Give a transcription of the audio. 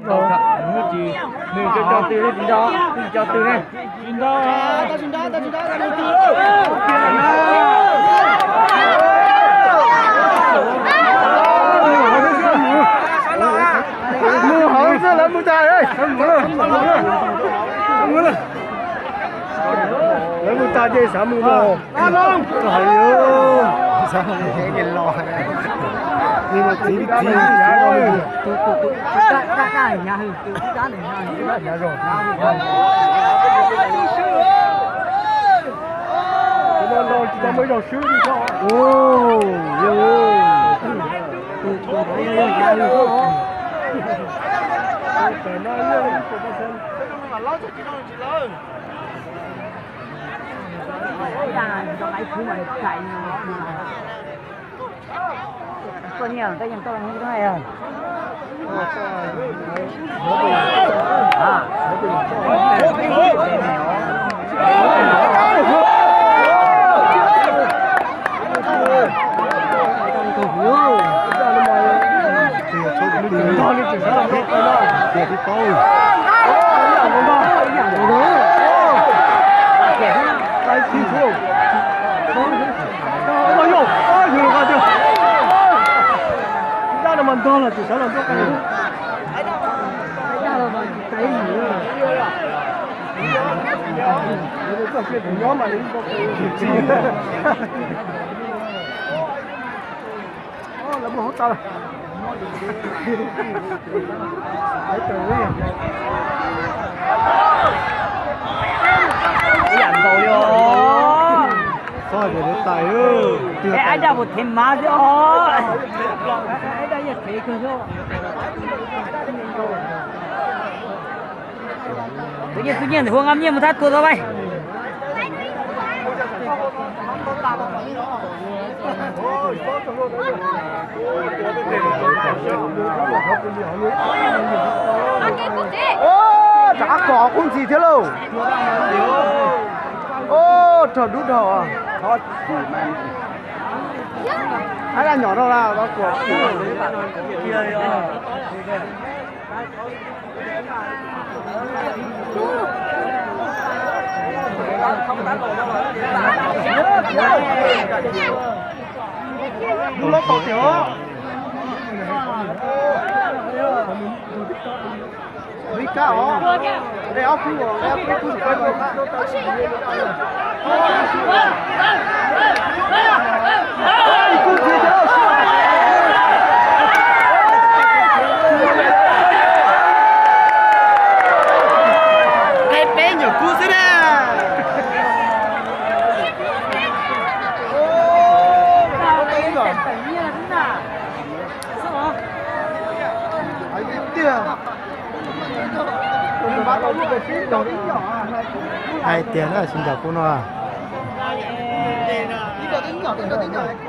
nước gì mình cho từ đấy cho từ này xin đó mưa hỏng ra lắm mưa trời ơi lấy mưa ta chơi sao mưa đồ trời ơi sao thế cái lò nhưng mà chỉ cái nhà rồi cái nhà hư cái nhà rồi nó lo chỉ có mấy đầu sứ đi thôi ô nhà hư phải nói luôn của ta xem mà lo cho chị đâu chị lớn cho lấy thứ mày chạy coi nhiều cái nhân tôi là như thế này rồi mình to là chỉ sợ làm tốt cái này. Nhóm mà đến có là một hốt tao. Đấy từ đi. Nhận rồi vô. Thôi để tài ơi. Cái ai ra một thêm má chứ ô. Ai đây là thế cơ chứ. Tự nhiên thì Hương Âm nhiên một thắt cua ra bay. Ô, chả có con gì thế đâu. Ô, trời đút đầu à. Thôi. Hay là nhỏ đâu nào, đó của nó có tiểu đi cao để áo khu để áo khu của cái bé nhỏ cú thế đấy. Hai tiền đó xin chào cô Noa.